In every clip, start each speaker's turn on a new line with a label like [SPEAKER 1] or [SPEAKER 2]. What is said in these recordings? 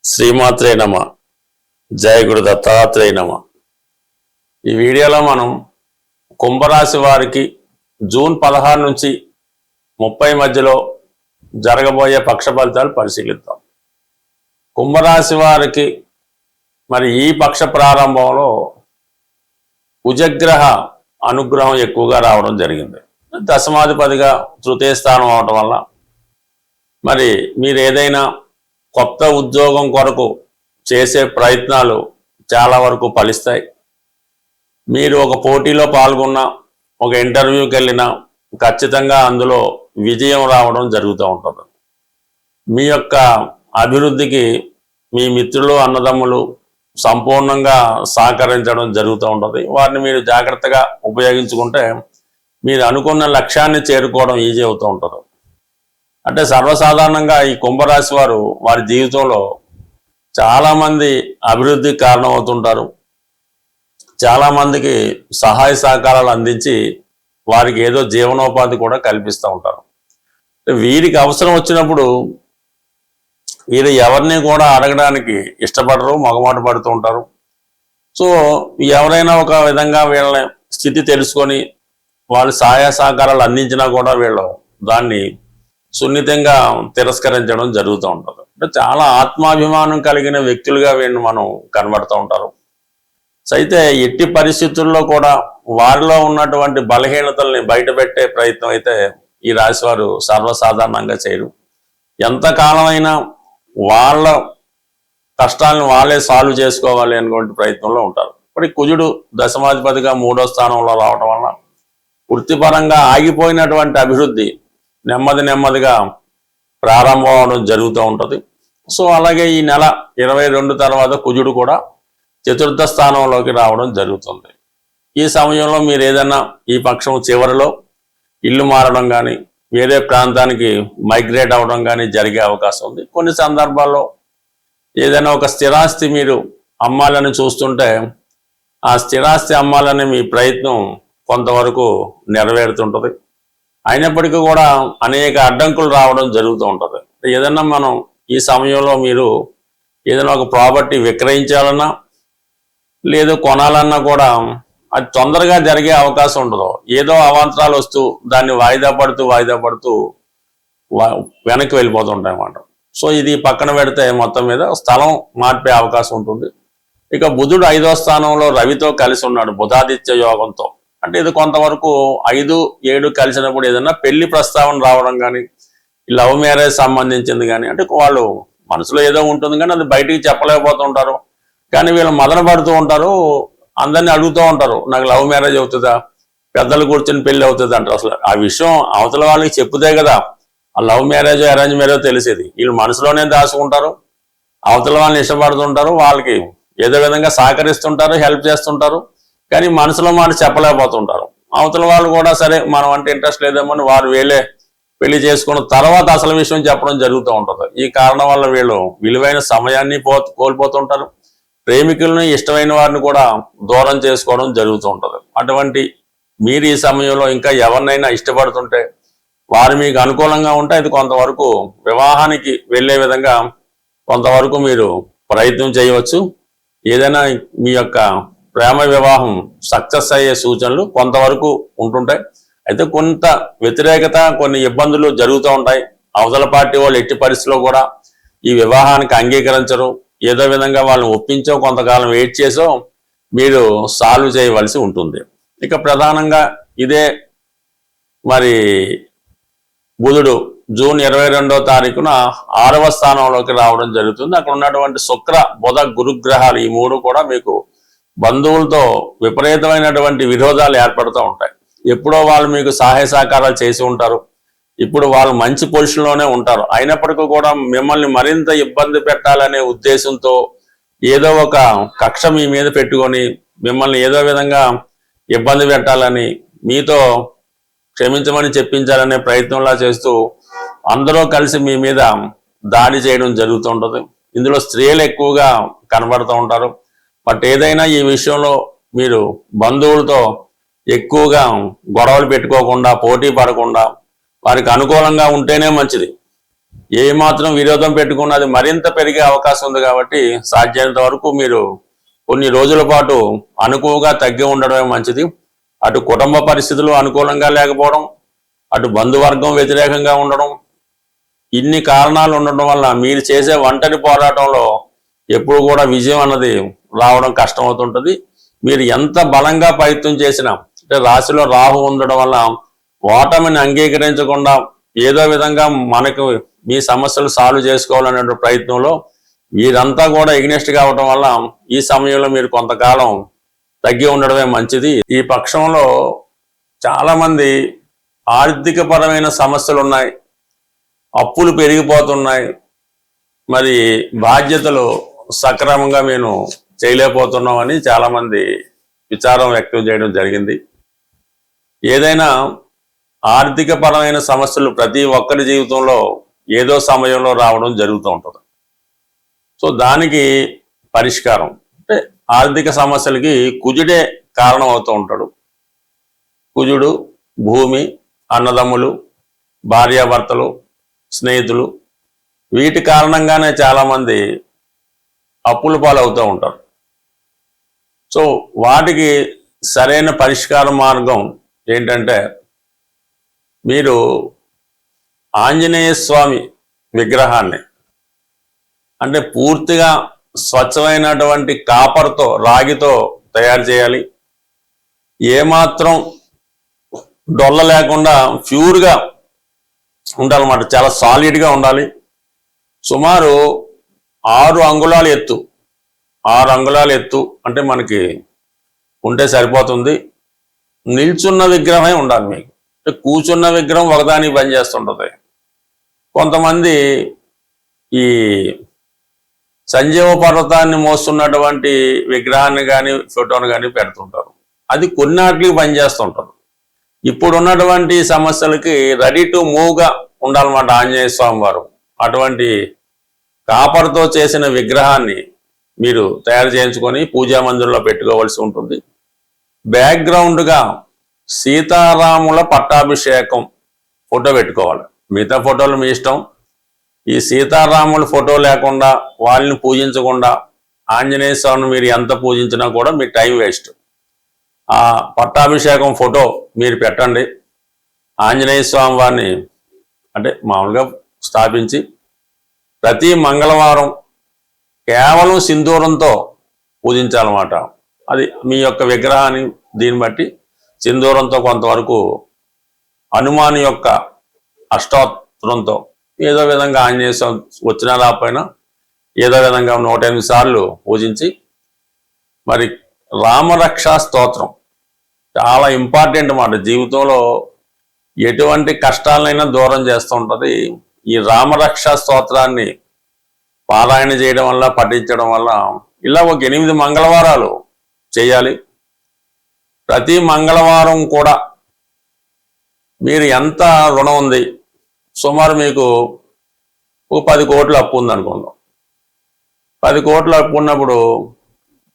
[SPEAKER 1] శ్రీమాత్రే నమ. జయ గురు దత్తాత్రేయ నమ. ఈ వీడియోలో మనం కుంభరాశి వారికి జూన్ 16 నుంచి 30 మధ్యలో జరగబోయే పక్ష ఫలితాలు పరిశీలిద్దాం. కుంభరాశి వారికి మరి ఈ పక్ష ప్రారంభంలో కుజగ్రహ అనుగ్రహం ఎక్కువగా రావడం జరిగింది. దశమాధిపతిగా తృతీయ స్థానం అవడం వల్ల మరి మీరు ఏదైనా కొత్త ఉద్యోగం కొరకు చేసే ప్రయత్నాలు చాలా వరకు ఫలిస్తాయి. మీరు ఒక పోటీలో పాల్గొన్న, ఒక ఇంటర్వ్యూకి వెళ్ళినా ఖచ్చితంగా అందులో విజయం రావడం జరుగుతూ ఉంటుంది. మీ యొక్క అభివృద్ధికి మీ మిత్రులు, అన్నదమ్ములు సంపూర్ణంగా సహకరించడం జరుగుతూ ఉంటుంది. వారిని మీరు జాగ్రత్తగా ఉపయోగించుకుంటే మీరు అనుకున్న లక్ష్యాన్ని చేరుకోవడం ఈజీ అవుతూ ఉంటుంది. అంటే సర్వసాధారణంగా ఈ కుంభరాశి వారు వారి జీవితంలో చాలామంది అభివృద్ధికి కారణమవుతుంటారు. చాలామందికి సహాయ సహకారాలు అందించి వారికి ఏదో జీవనోపాధి కూడా కల్పిస్తూ ఉంటారు. వీరికి అవసరం వచ్చినప్పుడు వీరు ఎవరిని కూడా అడగడానికి ఇష్టపడరు, మొగమాట పడుతూ ఉంటారు. సో ఎవరైనా ఒక విధంగా వీళ్ళ స్థితి తెలుసుకొని వాళ్ళు సహాయ సహకారాలు అందించినా కూడా వీళ్ళు దాన్ని సున్నితంగా తిరస్కరించడం జరుగుతూ ఉంటుంది. అంటే చాలా ఆత్మాభిమానం కలిగిన వ్యక్తులుగా వీళ్ళు మనం కనబడుతూ ఉంటారు. అయితే ఎట్టి పరిస్థితుల్లో కూడా వారిలో ఉన్నటువంటి బలహీనతల్ని బయటపెట్టే ప్రయత్నం అయితే ఈ రాశి వారు సర్వసాధారణంగా చేయరు. ఎంతకాలమైనా వాళ్ళ కష్టాలను వాళ్ళే సాల్వ్ చేసుకోవాలి అనేటువంటి ప్రయత్నంలో ఉంటారు. ఇప్పుడు కుజుడు దశమాధిపతిగా 3వ స్థానంలో రావడం వల్ల వృత్తిపరంగా ఆగిపోయినటువంటి అభివృద్ధి నెమ్మదిగా ప్రారంభం అవడం జరుగుతూ ఉంటుంది. సో అలాగే ఈ నెల 22 తర్వాత కుజుడు కూడా 4వ స్థానంలోకి రావడం జరుగుతుంది. ఈ సమయంలో మీరు ఏదైనా ఈ పక్షం చివరిలో ఇల్లు మారడం కానీ, వేరే ప్రాంతానికి మైగ్రేట్ అవ్వడం కానీ జరిగే అవకాశం ఉంది. కొన్ని సందర్భాల్లో ఏదైనా ఒక స్థిరాస్తి మీరు అమ్మాలని చూస్తుంటే ఆ స్థిరాస్తి అమ్మాలనే మీ ప్రయత్నం కొంతవరకు నెరవేరుతుంటుంది. అయినప్పటికీ కూడా అనేక అడ్డంకులు రావడం జరుగుతూ ఉంటుంది. ఏదన్నా మనం ఈ సమయంలో మీరు ఏదైనా ఒక ప్రాపర్టీ విక్రయించాలన్నా లేదు కొనాలన్నా కూడా అది తొందరగా జరిగే అవకాశం ఉండదు. ఏదో అవాంతరాలు వస్తూ దాన్ని వాయిదా పడుతూ వెనక్కి వెళ్ళిపోతుంటాయి అన్నమాట. సో ఇది పక్కన పెడితే మొత్తం మీద స్థలం మార్పే అవకాశం ఉంటుంది. ఇక బుధుడు 5వ స్థానంలో రవితో కలిసి ఉన్నాడు, బుధాదిత్య యోగంతో. అంటే ఇది కొంతవరకు 5, 7 కలిసినప్పుడు ఏదైనా పెళ్లి ప్రస్తావన రావడం కానీ, లవ్ మ్యారేజ్ సంబంధించింది కానీ, అంటే వాళ్ళు మనసులో ఏదో ఉంటుంది కానీ అది బయటికి చెప్పలేకపోతుంటారు. కానీ వీళ్ళు మదన పడుతూ ఉంటారు, అందరినీ అడుగుతూ ఉంటారు, నాకు లవ్ మ్యారేజ్ అవుతుందా, పెద్దలు కూర్చొని పెళ్లి అవుతుంది అంటారు. అసలు ఆ విషయం అవతల వాళ్ళకి చెప్పుతే కదా ఆ లవ్ మ్యారేజ్ అరేంజ్ మ్యారేజ్ తెలిసేది. వీళ్ళు మనసులోనే దాచుకుంటారు, అవతల వాళ్ళని ఇష్టపడుతుంటారు, వాళ్ళకి ఏదో విధంగా సహకరిస్తుంటారు, హెల్ప్ చేస్తుంటారు, కానీ మనసులో మాట చెప్పలేకపోతుంటారు. అవతల వాళ్ళు కూడా సరే మనం అంటే ఇంట్రెస్ట్ లేదేమని వారు వీళ్ళే పెళ్లి చేసుకున్న తర్వాత అసలు విషయం చెప్పడం జరుగుతూ ఉంటుంది. ఈ కారణం వల్ల వీళ్ళు విలువైన సమయాన్ని కోల్పోతుంటారు. ప్రేమికులను, ఇష్టమైన వారిని కూడా దూరం చేసుకోవడం జరుగుతూ ఉంటుంది. అటువంటి మీరు ఈ సమయంలో ఇంకా ఎవరినైనా ఇష్టపడుతుంటే వారు మీకు అనుకూలంగా ఉంటే అది కొంతవరకు వివాహానికి వెళ్ళే విధంగా కొంతవరకు మీరు ప్రయత్నం చేయవచ్చు. ఏదైనా మీ యొక్క ప్రేమ వివాహం సక్సెస్ అయ్యే సూచనలు కొంతవరకు ఉంటుంటాయి. అయితే కొంత వ్యతిరేకత, కొన్ని ఇబ్బందులు జరుగుతూ ఉంటాయి. అవతల పార్టీ వాళ్ళు ఎట్టి పరిస్థితిలో కూడా ఈ వివాహానికి అంగీకరించరు. ఏదో విధంగా వాళ్ళని ఒప్పించో కొంతకాలం వెయిట్ చేసో మీరు సాల్వ్ చేయవలసి ఉంటుంది. ఇక ప్రధానంగా ఇదే మరి బుధుడు జూన్ 22వ తారీఖున 6వ స్థానంలోకి రావడం జరుగుతుంది. అక్కడ ఉన్నటువంటి శుక్ర, బుధ, గురుగ్రహాలు ఈ 3 కూడా మీకు బంధువులతో విపరీతమైనటువంటి విరోధాలు ఏర్పడుతూ ఉంటాయి. ఎప్పుడో వాళ్ళు మీకు సహాయ సహకారాలు చేసి ఉంటారు, ఇప్పుడు వాళ్ళు మంచి పొజిషన్లోనే ఉంటారు. అయినప్పటికీ కూడా మిమ్మల్ని మరింత ఇబ్బంది పెట్టాలనే ఉద్దేశంతో ఏదో ఒక కక్ష మీ మీద పెట్టుకొని మిమ్మల్ని ఏదో విధంగా ఇబ్బంది పెట్టాలని, మీతో క్షమించమని చెప్పించాలనే ప్రయత్నంలా చేస్తూ అందరూ కలిసి మీ మీద దాడి చేయడం జరుగుతుంటుంది. ఇందులో స్త్రీలు ఎక్కువగా కనబడుతూ ఉంటారు. బట్ ఏదైనా ఈ విషయంలో మీరు బంధువులతో ఎక్కువగా గొడవలు పెట్టుకోకుండా, పోటీ పడకుండా వారికి అనుకూలంగా ఉంటేనే మంచిది. ఏ మాత్రం విరోధం పెట్టుకున్నా అది మరింత పెరిగే అవకాశం ఉంది. కాబట్టి సాధ్యమైనంత వరకు మీరు కొన్ని రోజుల పాటు అనుకువగా తగ్గి ఉండడమే మంచిది. అటు కుటుంబ పరిస్థితులు అనుకూలంగా లేకపోవడం, అటు బంధువర్గం వ్యతిరేకంగా ఉండడం, ఇన్ని కారణాలు ఉండడం వల్ల మీరు చేసే ఒంటరి పోరాటంలో ఎప్పుడు కూడా విజయం అన్నది రావడం కష్టమవుతుంటుంది. మీరు ఎంత బలంగా ప్రయత్నం చేసినా, అంటే రాశిలో రాహు ఉండడం వల్ల ఓటమిని అంగీకరించకుండా ఏదో విధంగా మనకు మీ సమస్యలు సాల్వ్ చేసుకోవాలనే ప్రయత్నంలో మీరంతా కూడా ఎగ్నెస్ట్ కావడం వల్ల ఈ సమయంలో మీరు కొంతకాలం తగ్గి ఉండడమే మంచిది. ఈ పక్షంలో చాలా మంది ఆర్థిక పరమైన సమస్యలు ఉన్నాయి, అప్పులు పెరిగిపోతున్నాయి, మరి బాధ్యతలు సక్రమంగా మేము చేయలేకపోతున్నామని చాలా మంది విచారం వ్యక్తం చేయడం జరిగింది. ఏదైనా ఆర్థిక పరమైన సమస్యలు ప్రతి ఒక్కరి జీవితంలో ఏదో సమయంలో రావడం జరుగుతూ ఉంటుంది. సో దానికి పరిష్కారం అంటే ఆర్థిక సమస్యలకి కుజుడే కారణం అవుతూ ఉంటాడు. కుజుడు, భూమి, అన్నదమ్ములు, భార్యాభర్తలు, స్నేహితులు, వీటి కారణంగానే చాలామంది అప్పుల పాలవుతూ ఉంటారు. సో వాటికి సరైన పరిష్కార మార్గం ఏంటంటే, మీరు ఆంజనేయ స్వామి విగ్రహాన్ని అంటే పూర్తిగా స్వచ్ఛమైనటువంటి కాపర్తో, రాగితో తయారు చేయాలి. ఏమాత్రం డొల్ల లేకుండా ప్యూర్గా ఉండాలన్నమాట, చాలా సాలిడ్గా ఉండాలి. సుమారు 6 అంగుళాల ఎత్తు, 6 అంగుళాల ఎత్తు అంటే మనకి ఉంటే సరిపోతుంది. నిల్చున్న విగ్రహమే ఉండాలి మీకు. కూర్చున్న విగ్రహం ఒకదానికి పనిచేస్తుంటుంది. కొంతమంది ఈ సంజీవ పర్వతాన్ని మోస్తున్నటువంటి విగ్రహాన్ని కానీ ఫోటోను కానీ పెడుతుంటారు. అది కొన్నాటికి పనిచేస్తుంటారు. ఇప్పుడు ఉన్నటువంటి సమస్యలకి రెడీ టు మూవ్గా ఉండాలన్నమాట ఆంజనేయ స్వామి వారు. అటువంటి కాపర్తో చేసిన విగ్రహాన్ని మీరు తయారు చేయించుకొని పూజా మందిరంలో పెట్టుకోవాల్సి ఉంటుంది. బ్యాక్గ్రౌండ్గా సీతారాముల పట్టాభిషేకం ఫోటో పెట్టుకోవాలి. మిగతా ఫోటోలు మీ ఇష్టం. ఈ సీతారాముల ఫోటో లేకుండా, వాళ్ళని పూజించకుండా ఆంజనేయ స్వామిని మీరు ఎంత పూజించినా కూడా మీ టైం వేస్ట్. ఆ పట్టాభిషేకం ఫోటో మీరు పెట్టండి. ఆంజనేయ స్వామి వారిని అంటే మామూలుగా స్థాపించి ప్రతి మంగళవారం కేవలం సింధూరంతో పూజించాలన్నమాట. అది మీ యొక్క విగ్రహాన్ని దీన్ని బట్టి సింధూరంతో కొంతవరకు హనుమాన్ యొక్క అష్టోత్తరంతో ఏదో విధంగా ఆంజనేయ స్వామి వచ్చినా రాకపోయినా ఏదో విధంగా 108 సార్లు పూజించి, మరి రామరక్షా స్తోత్రం చాలా ఇంపార్టెంట్ అన్నమాట. జీవితంలో ఎటువంటి కష్టాలనైనా దూరం చేస్తూ ఉంటుంది. ఈ రామరక్షా స్తోత్రాన్ని పారాయణ చేయడం వల్ల, పఠించడం వల్ల ఇలా ఒక 8 మంగళవారాలు చేయాలి. ప్రతి మంగళవారం కూడా మీరు ఎంత రుణం ఉంది, సుమారు మీకు ఒక 10 కోట్లు అప్పు ఉందనుకుందాం. 10 కోట్లు అప్పు ఉన్నప్పుడు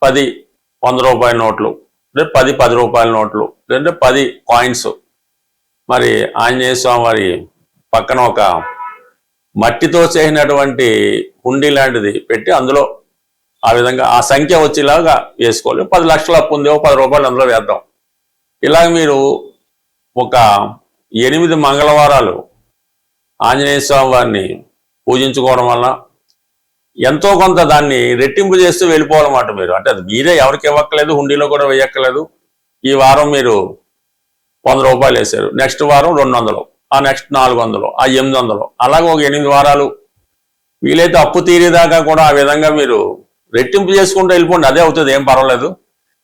[SPEAKER 1] 10 100 రూపాయల నోట్లు, అంటే 10 రూపాయల నోట్లు, అంటే 10 కాయిన్స్ మరి ఆంజనేయ స్వామి వారి పక్కన ఒక మట్టితో చేసినటువంటి హుండీ లాంటిది పెట్టి అందులో ఆ విధంగా ఆ సంఖ్య వచ్చేలాగా వేసుకోవాలి. 10 లక్షల అప్పు ఉంది, 10 రూపాయలు అందులో వేద్దాం. ఇలాగ మీరు ఒక 8 మంగళవారాలు ఆంజనేయ స్వామి వారిని పూజించుకోవడం వల్ల ఎంతో కొంత దాన్ని రెట్టింపు చేస్తూ వెళ్ళిపోవాలన్నమాట మీరు. అంటే అది మీరే ఎవరికి ఇవ్వక్కలేదు, హుండీలో కూడా వేయక్కలేదు. ఈ వారం మీరు 100 రూపాయలు వేశారు, నెక్స్ట్ వారం 200, ఆ నెక్స్ట్ 400, ఆ 800, అలాగే ఒక 8 వారాలు వీలైతే అప్పు తీరేదాకా కూడా ఆ విధంగా మీరు రెట్టింపు చేసుకుంటూ వెళ్ళిపోండి. అదే అవుతుంది, ఏం పర్వాలేదు.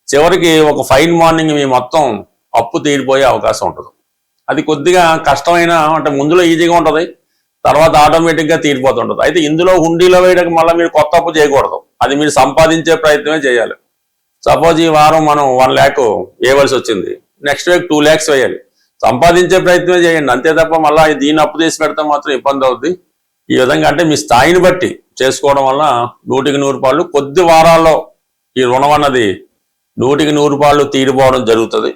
[SPEAKER 1] చివరికి ఒక ఫైన్ మార్నింగ్ మీ మొత్తం అప్పు తీరిపోయే అవకాశం ఉంటుంది. అది కొద్దిగా కష్టమైన, అంటే ముందులో ఈజీగా ఉంటుంది, తర్వాత ఆటోమేటిక్గా తీరిపోతుంటుంది. అయితే ఇందులో హుండీలో వేయడానికి మళ్ళీ మీరు కొత్త అప్పు చేయకూడదు, అది మీరు సంపాదించే ప్రయత్నమే చేయాలి. సపోజ్ ఈ వారం మనం 1 lakh వేయవలసి వచ్చింది, నెక్స్ట్ వీక్ 2 lakhs వేయాలి. సంపాదించే ప్రయత్నమే చేయండి, అంతే తప్ప మళ్ళీ దీన్ని అప్పు చేసి పెడితే మాత్రం ఇబ్బంది అవుద్ది. ఈ విధంగా అంటే మీ స్థాయిని బట్టి చేసుకోవడం వల్ల 100కి 100 రూపాయలు కొద్ది వారాల్లో ఈ రుణం అన్నది 100కి 100 రూపాయలు తీరిపోవడం జరుగుతుంది.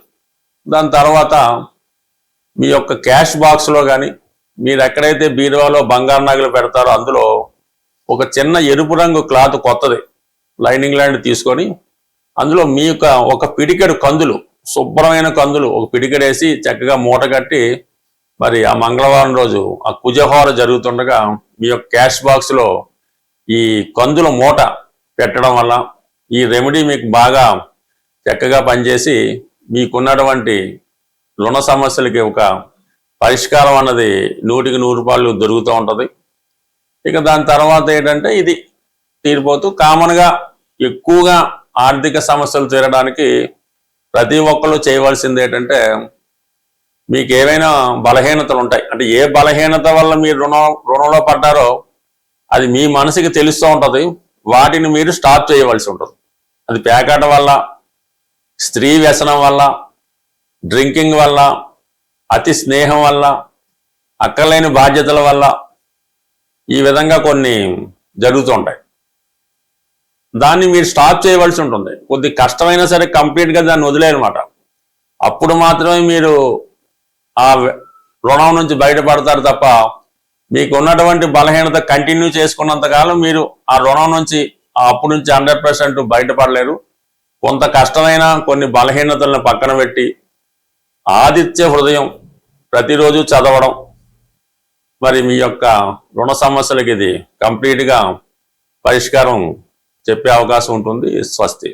[SPEAKER 1] దాని తర్వాత మీ యొక్క క్యాష్ బాక్స్లో కానీ మీరు ఎక్కడైతే బీరువాలో బంగారు నగలు పెడతారో అందులో ఒక చిన్న ఎరుపు రంగు క్లాత్ కొత్తది లైనింగ్ లాంటి తీసుకొని అందులో మీ యొక్క ఒక పిడికెడు కందులు, శుభ్రమైన కందులు ఒక పిడికెడేసి చక్కగా మూట కట్టి మరి ఆ మంగళవారం రోజు ఆ కుజహోర జరుగుతుండగా మీ యొక్క క్యాష్ బాక్స్లో ఈ కందుల మూట పెట్టడం వల్ల ఈ రెమెడీ మీకు బాగా చక్కగా పనిచేసి మీకున్నటువంటి రుణ సమస్యలకి ఒక పరిష్కారం అన్నది 100% దొరుకుతూ ఉంటుంది. ఇక దాని తర్వాత ఏంటంటే ఇది తీరిపోతూ కామన్గా ఎక్కువగా ఆర్థిక సమస్యలు తీరడానికి ప్రతి ఒక్కరు చేయవలసింది ఏంటంటే మీకు ఏవైనా బలహీనతలు ఉంటాయి అంటే ఏ బలహీనత వల్ల మీరు రుణంలో పడ్డారో అది మీ మనసుకి తెలుస్తూ ఉంటుంది. వాటిని మీరు స్టాప్ చేయవలసి ఉంటుంది. అది పేకాట వల్ల, స్త్రీ వ్యసనం వల్ల, డ్రింకింగ్ వల్ల, అతి స్నేహం వల్ల, అక్కర్లేని బాధ్యతల వల్ల ఈ విధంగా కొన్ని జరుగుతూ ఉంటాయి. దాన్ని మీరు స్టాప్ చేయవలసి ఉంటుంది. కొద్ది కష్టమైనా సరే కంప్లీట్గా దాన్ని వదిలేయనమాట. అప్పుడు మాత్రమే మీరు ఆ రుణం నుంచి బయటపడతారు తప్ప మీకు ఉన్నటువంటి బలహీనత కంటిన్యూ చేసుకున్నంతకాలం మీరు ఆ రుణం నుంచి ఆ అప్పు నుంచి 100% బయటపడలేరు. కొంత కష్టమైన కొన్ని బలహీనతలను పక్కన పెట్టి ఆదిత్య హృదయం ప్రతిరోజు చదవడం మరి మీ యొక్క రుణ సమస్యలకి ఇది కంప్లీట్గా పరిష్కారం చెప్పే అవకాశం ఉంటుంది. స్వస్తి.